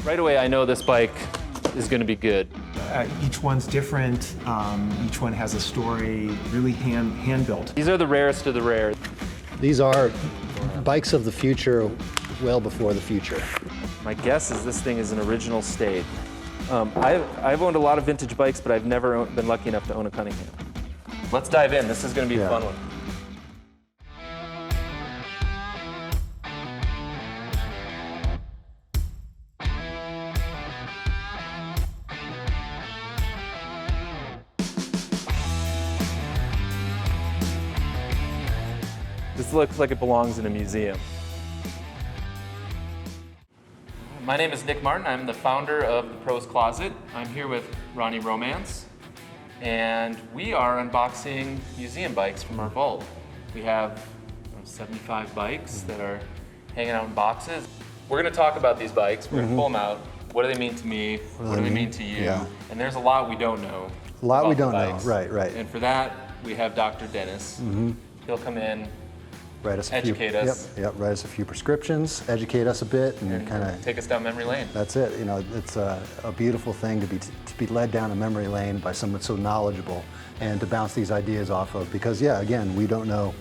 Right away, I know this bike is going to be good. Each one's different. Each one has a story, really hand built. These are the rarest of the rare. These are bikes of the future, well before the future. My guess is this thing is in original state. I've owned a lot of vintage bikes, but I've never been lucky enough to own a Cunningham. Let's dive in. This is going to be a fun one. This looks like it belongs in a museum. My name is Nick Martin. I'm the founder of the Pros Closet. I'm here with Ronnie Romance, and we are unboxing museum bikes from our vault. We have 75 bikes that are hanging out in boxes. We're going to talk about these bikes. We're going to pull them out. What do they mean to me? What do they mean to you? Yeah. And there's a lot we don't know. A lot we don't know. Right. And for that, we have Dr. Dennis. He'll come in, educate us. Yep, write us a few prescriptions, educate us a bit, and kind of take us down memory lane. That's it. You know, it's a beautiful thing to be led down a memory lane by someone so knowledgeable, and to bounce these ideas off of. Because yeah, again, we don't know.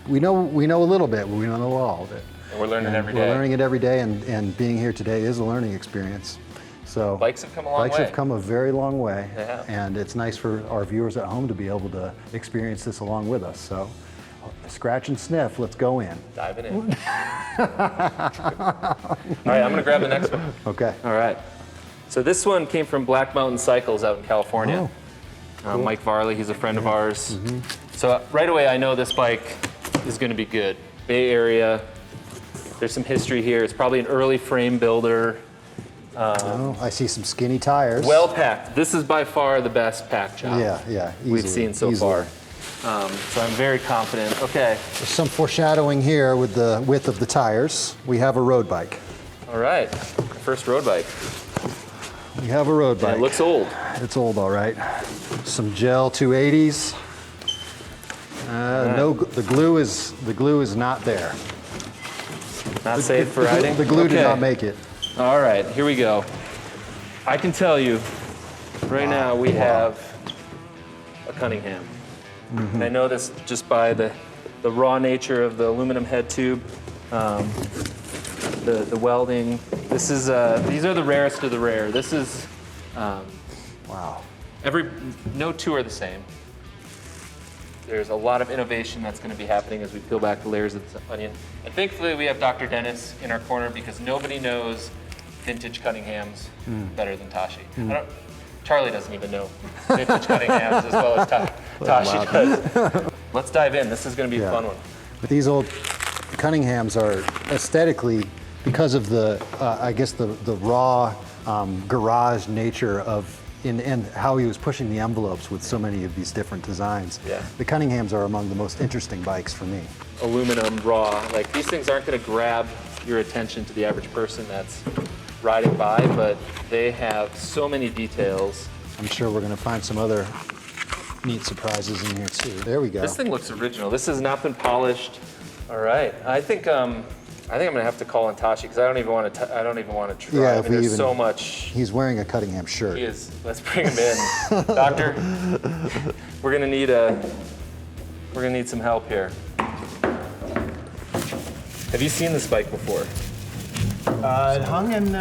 We know a little bit, but we don't know all of it. And we're learning every day. We're learning it every day, and being here today is a learning experience. So bikes have come a long way. Bikes have come a very long way, Yeah. and it's nice for our viewers at home to be able to experience this along with us. So. Scratch and sniff, let's go in. Diving in. All right, I'm gonna grab the next one. Okay. All right. So this one came from Black Mountain Cycles out in California. Cool. Mike Varley, he's a friend of ours. So right away, I know this bike is gonna be good. Bay Area, there's some history here. It's probably an early frame builder. I see some skinny tires. Well packed. This is by far the best pack job we've seen so far. So I'm very confident. Okay. There's some foreshadowing here with the width of the tires. We have a road bike. All right. First road bike. We have a road bike. And it looks old. It's old, all right. Some gel 280s. No, the glue is not there. Not safe for riding? The glue did not make it. All right, here we go. I can tell you, right now we have a Cunningham. And I know this just by the raw nature of the aluminum head tube, the welding. This is these are the rarest of the rare. This is Wow. No two are the same. There's a lot of innovation that's going to be happening as we peel back the layers of this onion. And thankfully we have Dr. Dennis in our corner because nobody knows vintage Cunninghams better than Tasshi. Charlie doesn't even know vintage Cunninghams as well as Tasshi does. Let's dive in. This is going to be a fun one. But these old Cunninghams are aesthetically, because of the, I guess the raw garage nature of, and how he was pushing the envelopes with so many of these different designs. Yeah. The Cunninghams are among the most interesting bikes for me. Aluminum, raw, like these things aren't going to grab your attention to the average person that's riding by, but they have so many details. I'm sure we're going to find some other neat surprises in here too. There we go. This thing looks original. This has not been polished. All right, I think I'm gonna have to call in Tasshi because I don't even want to try. Yeah, I mean, there's so much. He's wearing a Cunningham shirt. He is. Let's bring him in, Doctor. We're gonna need some help here. Have you seen this bike before? It hung in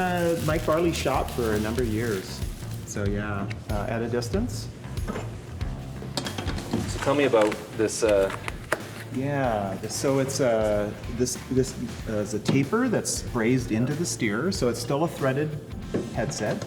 Mike Varley's shop for a number of years. So yeah, at a distance. So tell me about this. Yeah, so it's this is a taper that's brazed into the steer, so it's still a threaded headset,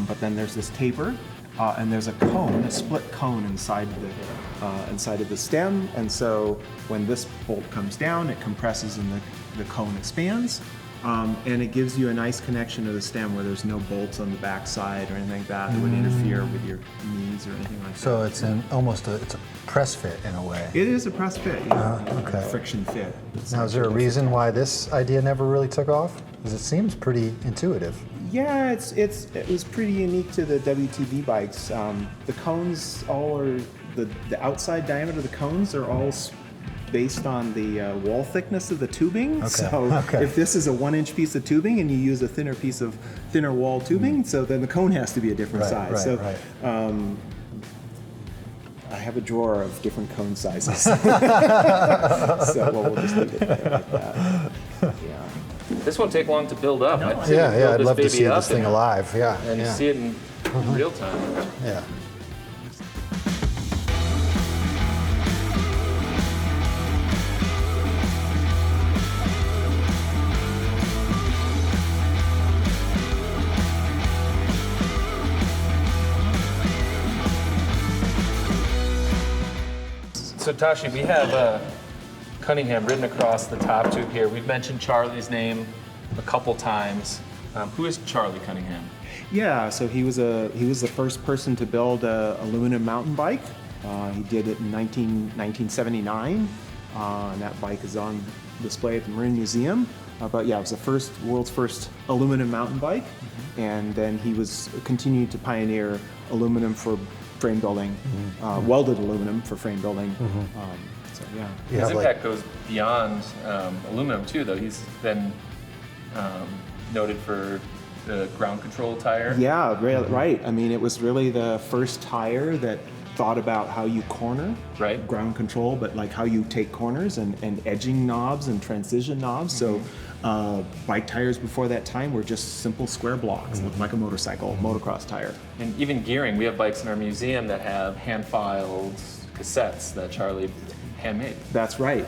but then there's this taper, and there's a cone, a split cone inside of the stem, and so when this bolt comes down, it compresses and the cone expands. And it gives you a nice connection to the stem where there's no bolts on the back side or anything like that that would interfere with your knees or anything like that. So it's it's a press fit in a way. It is a press fit, yeah. Okay. Friction fit. Now, is there a reason why this idea never really took off? Because it seems pretty intuitive. Yeah, it was pretty unique to the WTB bikes. The cones all are the outside diameter of the cones are all based on the wall thickness of the tubing. Okay. So if this is a 1-inch piece of tubing and you use a thinner wall tubing, so then the cone has to be a different size. I have a drawer of different cone sizes. So we'll just leave it there like that. Yeah. This won't take long to build up. I'd love to see this thing alive. Yeah. And see it in real time. Yeah. So Tasshi, we have Cunningham written across the top tube here. We've mentioned Charlie's name a couple times. Who is Charlie Cunningham? Yeah, so he was the first person to build a aluminum mountain bike. He did it in 1979, and that bike is on display at the Marine Museum. But yeah, it was the world's first aluminum mountain bike, and then he was continuing to pioneer aluminum for frame building, welded aluminum for frame building. So yeah, his impact goes beyond aluminum too, though. He's been noted for the ground control tire. Yeah, right. I mean, it was really the first tire that thought about how you corner, right? Ground control, but like how you take corners and edging knobs and transition knobs. So bike tires before that time were just simple square blocks, looked like a motorcycle, motocross tire. And even gearing, we have bikes in our museum that have hand-filed cassettes that Charlie handmade. That's right.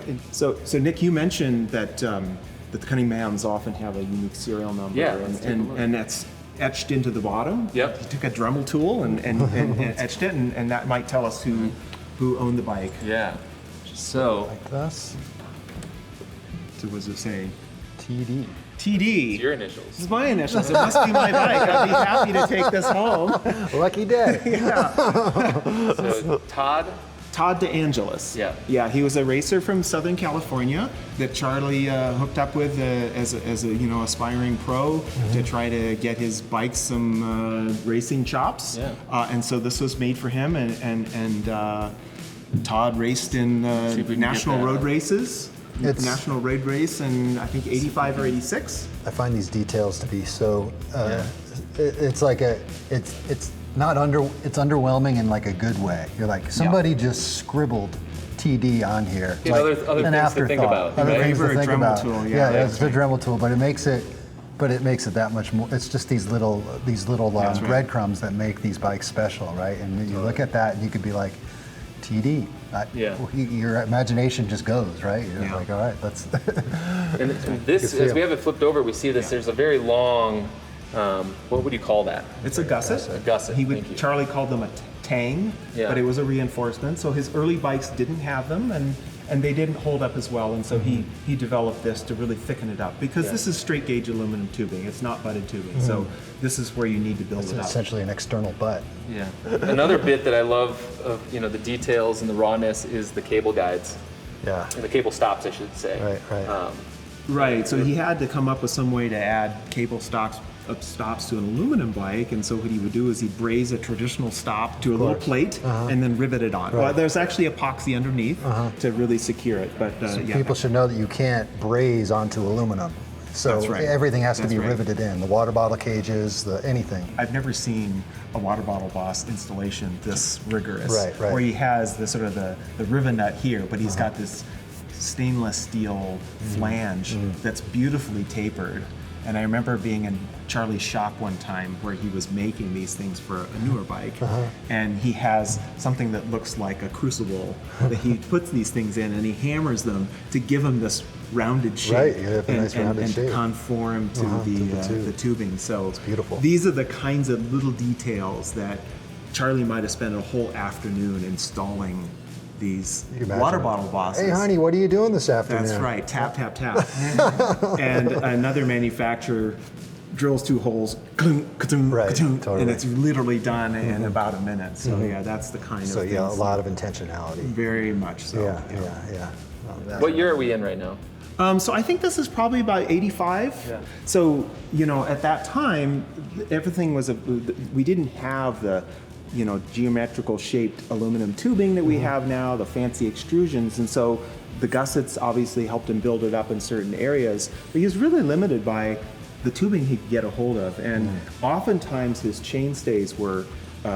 And so Nick, you mentioned that that the Cunninghams often have a unique serial number, and that's etched into the bottom. Yep. He took a Dremel tool and etched it, and that might tell us who owned the bike. Yeah. So Like this. So what does it say? TD. TD. it's your initials. This is my initials. It must be my bike. I'd be happy to take this home. Lucky day. So Todd DeAngelis. Yeah. Yeah, he was a racer from Southern California that Charlie hooked up with as a aspiring pro to try to get his bike some racing chops. Yeah. And so this was made for him, and Todd raced in See if we can national get that. road races. It's- National road race in I think 85 or 86. I find these details to be so. It's like it's not it's underwhelming in like a good way. You're like somebody just scribbled TD on here. Yeah, like other an things to think afterthought. about, Other right? things to Favorite think Dremel about. tool, Yeah, yeah, it's a Dremel tool, but it makes it that much more. It's just these little right. breadcrumbs that make these bikes special, right? And you look at that and you could be like, TD. Your imagination just goes, right? You're like, all right, let's. And this, as we have it flipped over, we see this. There's a very long. What would you call that? It's a gusset. A gusset. Thank you. Charlie called them a tang, but it was a reinforcement. So his early bikes didn't have them, and they didn't hold up as well. And so he developed this to really thicken it up because this is straight gauge aluminum tubing. It's not butted tubing. So this is where you need to build It's it up. essentially an external butt. Yeah. Another bit that I love of the details and the rawness is the cable guides. Yeah. And the cable stops, I should say. Right. Right. So he had to come up with some way to add cable stops to an aluminum bike, and so what he would do is he'd braze a traditional stop to a little plate and then rivet it on. Well, there's actually epoxy underneath to really secure it, but People should know that you can't braze onto aluminum. So That's right. everything has to That's be right. riveted in. The water bottle cages, anything. I've never seen a water bottle boss installation this rigorous, Right. where he has the sort of the rivet nut here, but he's got this stainless steel flange that's beautifully tapered. And I remember being in Charlie's shop one time where he was making these things for a newer bike, and he has something that looks like a crucible that he puts these things in, and he hammers them to give them this rounded shape, Right, you have a nice and rounded to shape. conform to the tubing. So it's beautiful. These are the kinds of little details that Charlie might have spent a whole afternoon installing these You imagine water it. bottle bosses. Hey, honey, what are you doing this afternoon? That's right. Tap, tap, tap. And another manufacturer drills 2 holes, Right, totally. and it's literally done in about a minute. So yeah, that's the kind So of yeah, a things. lot of intentionality. Very much so. Yeah. What year are we in right now? So I think this is probably about 85. Yeah. So, at that time, everything was, we didn't have the geometrical shaped aluminum tubing that we have now, the fancy extrusions, and so the gussets obviously helped him build it up in certain areas, but he was really limited by the tubing he could get a hold of, and oftentimes his chainstays were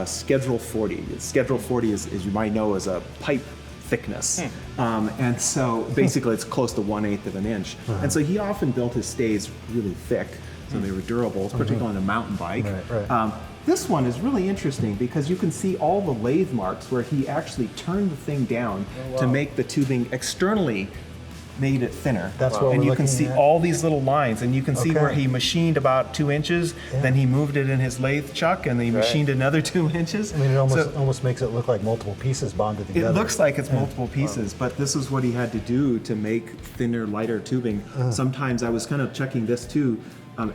Schedule 40. Schedule 40 as you might know, is a pipe thickness, and so basically it's close to 1/8 of an inch, and so he often built his stays really thick, so they were durable, particularly on a mountain bike. Right. This one is really interesting because you can see all the lathe marks where he actually turned the thing down to make the tubing externally made it thinner. That's what and we're you can looking see at? all these little lines, and you can see where Okay. he machined about 2 inches, then he moved it in his lathe chuck, and then he machined another 2 inches. I mean, it So- almost makes it look like multiple pieces bonded together. it looks like it's multiple pieces, but this is what he had to do to make thinner, lighter tubing. Sometimes I was kind of checking this too.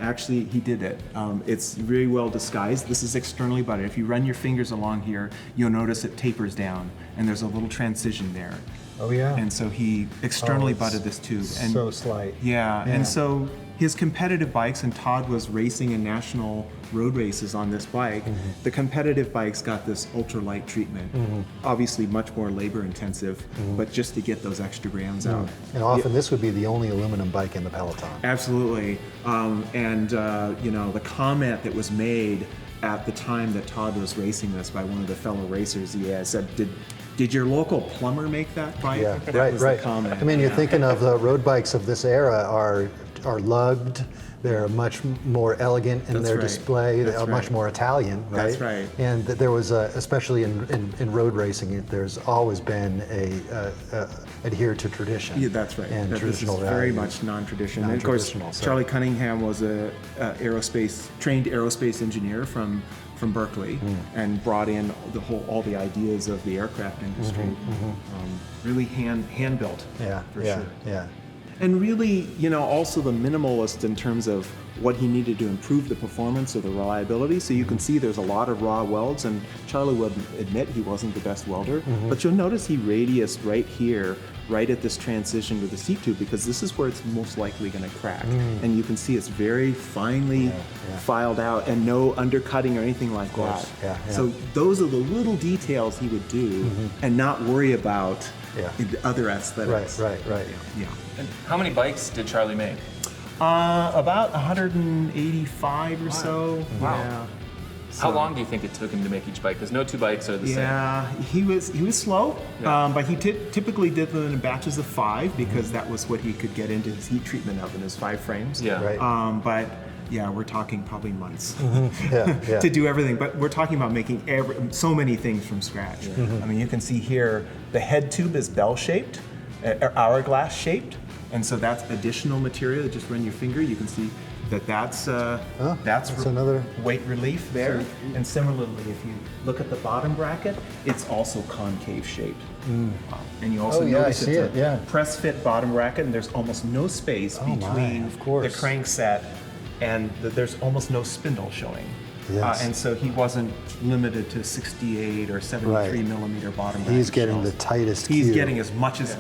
Actually, he did it. It's very well disguised. This is externally butted. If you run your fingers along here, you'll notice it tapers down, and there's a little transition there. Oh yeah. And so he externally it's butted this tube. And so slight. Yeah, Yeah. and so his competitive bikes, and Todd was racing in national road races on this bike, the competitive bikes got this ultralight treatment. Obviously much more labor intensive, but just to get those extra grams out. And often this would be the only aluminum bike in the peloton. Absolutely. The comment that was made at the time that Todd was racing this by one of the fellow racers, he said, did your local plumber make that bike? Yeah, That right, was right. the comment. I mean, you're thinking of the road bikes of this era are lugged. They're much more elegant in That's their right. display. They That's are much right. more Italian, right? That's right. And there was, especially in road racing, there's always been a adhere to tradition. Yeah, that's right. And This traditional is very values. much non-tradition. And of course, Non-traditional, so- Charlie Cunningham was a trained aerospace engineer from Berkeley, and brought in all the ideas of the aircraft industry. Really hand built. Yeah, for yeah, sure. yeah. And really, also the minimalist in terms of what he needed to improve the performance or the reliability. So you can see there's a lot of raw welds, and Charlie would admit he wasn't the best welder, but you'll notice he radiused right here, right at this transition to the seat tube, because this is where it's most likely going to crack. And you can see it's very finely filed out, and no undercutting or anything like that. Yeah, yeah. So those are the little details he would do, and not worry about the other aesthetics. Right. Yeah. And how many bikes did Charlie make? About 185 or so. Wow. Yeah. How long do you think it took him to make each bike? Because no two bikes are the same. Yeah, he was slow, Yeah. but he typically did them in batches of 5 because that was what he could get into his heat treatment of in his 5 frames. Yeah. Right. But yeah, we're talking probably months Yeah. to do everything. But we're talking about making so many things from scratch. I mean, you can see here the head tube is bell-shaped, hourglass shaped, and so that's additional material. Just run your finger, you can see that's another weight relief there. And similarly, if you look at the bottom bracket, it's also concave shaped. And you also Oh, yeah, I notice see it's it, yeah. a press fit bottom bracket, and there's almost no space Oh, my, between of course. the crankset and there's almost no spindle showing. Yes. And so he wasn't limited to 68 or 73 Right. millimeter bottom bracket. He's getting shells. the tightest He's cue. getting as much as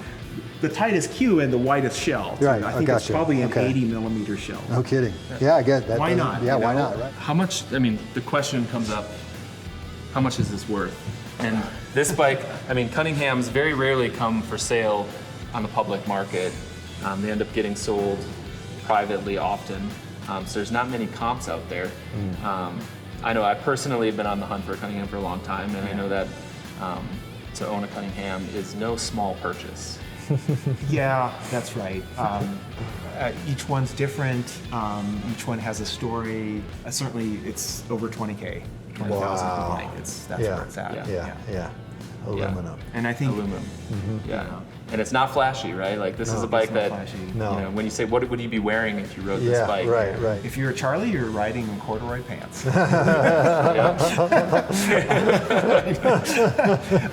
the tightest cue and the widest shell. too. Right, I I think it's gotcha. probably an Okay. 80 millimeter shell. No kidding. Yeah, I get that. Why doesn't- not, Yeah, you why know? not? Right. How much, I mean, the question comes up, how much is this worth? And this bike, I mean, Cunningham's very rarely come for sale on the public market. They end up getting sold privately often. So there's not many comps out there. I know I personally have been on the hunt for a Cunningham for a long time, and I know that to own a Cunningham is no small purchase. Yeah, that's right. Each one's different. Each one has a story. Certainly, it's over 20K, 20,000 per Wow. bike. That's Yeah. where it's at. Yeah. Aluminum. And I think Aluminum. Yeah. And it's not flashy, right? Like this is a bike it's not that, flashy. No. you know, when you say, what would you be wearing if you rode this Yeah, bike? right. if you're a Charlie, you're riding in corduroy pants.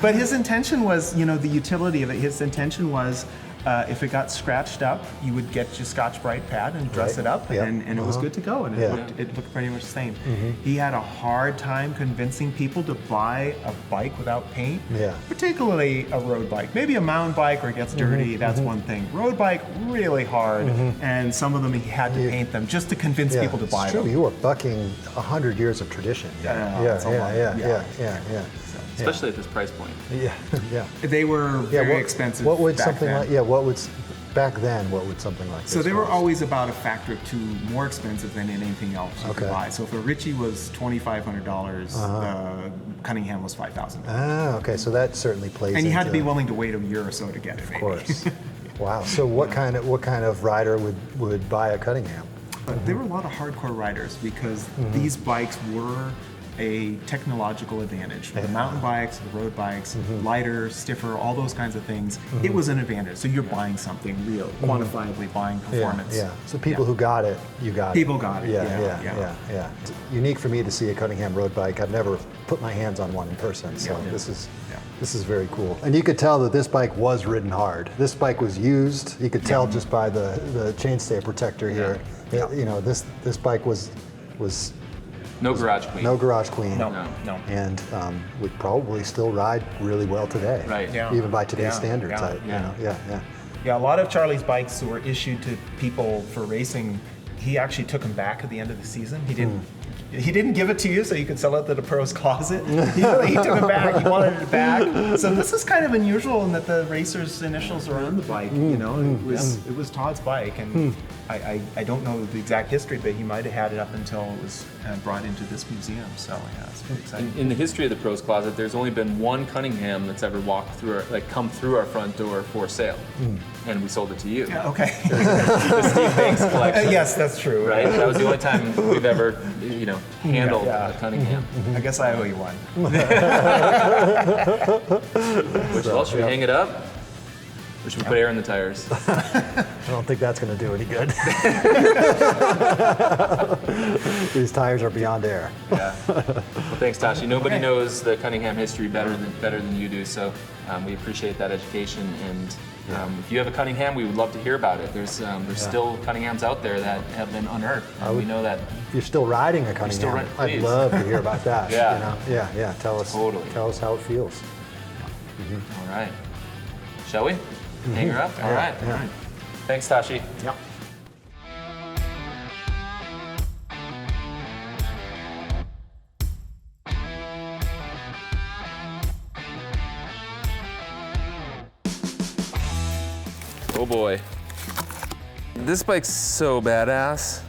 But his intention was, the utility of it. His intention was If it got scratched up, you would get your Scotch-Brite pad and dress it up, Yep. and it was good to go, and it looked pretty much the same. He had a hard time convincing people to buy a bike without paint, particularly a road bike. Maybe a mountain bike where it gets dirty, that's one thing. Road bike, really hard, and some of them he had to paint them just to convince people to buy It's true. them. You were bucking 100 years of tradition. It's a lot. Especially at this price point. Yeah. They were very expensive. What would back something then. back then? What would something like this? So they were cost? always about a factor of 2 more expensive than anything else you could buy. So if a Ritchie was $2,500, Cunningham was $5,000. Ah, okay. So that certainly plays. And you had to be into- willing to wait a year or so to get it. Of course. Wow. So what kind of rider would buy a Cunningham? But there were a lot of hardcore riders because these bikes were a technological advantage. The mountain bikes, the road bikes, lighter, stiffer, all those kinds of things. It was an advantage. So you're buying something real, quantifiably buying performance. Yeah. So people who got it, you got it. People got it. Yeah. It's unique for me to see a Cunningham road bike. I've never put my hands on one in person, so this is very cool. And you could tell that this bike was ridden hard. This bike was used. You could tell just by the chainstay protector here. You know, this bike was No garage queen. no garage queen. No. And would probably still ride really well today. Right. Yeah. Even by today's standards. Yeah. Yeah, a lot of Charlie's bikes were issued to people for racing. He actually took them back at the end of the season. He didn't. He didn't give it to you so you could sell it to the pros closet. He took it back. He wanted it back. So this is kind of unusual in that the racer's initials are on the bike. You know, it was Todd's bike, and I don't know the exact history, but he might have had it up until it was brought into this museum. So yeah, it's pretty exciting. In the history of the pros closet, there's only been one Cunningham that's ever walked through, come through our front door for sale, and we sold it to you. Yeah, okay. The Steve Banks collection. Yes, that's true. Right. That was the only time we've ever, handled Yeah. a Cunningham. I guess I owe you one. Well, should we hang it up? Or should we put air in the tires? I don't think that's going to do any good. These tires are beyond air. Yeah. Well, thanks, Tasshi. Nobody knows the Cunningham history better than you do, so we appreciate that education. And if you have a Cunningham, we would love to hear about it. There's still Cunninghams out there that have been unearthed. And we know that. If you're still riding a Cunningham, riding, I'd please. love to hear about that. Yeah. Tell us. Totally. Tell us how it feels. All right. Shall we? Hang her up? All right. Thanks, Tasshi. Yeah. Oh boy. This bike's so badass.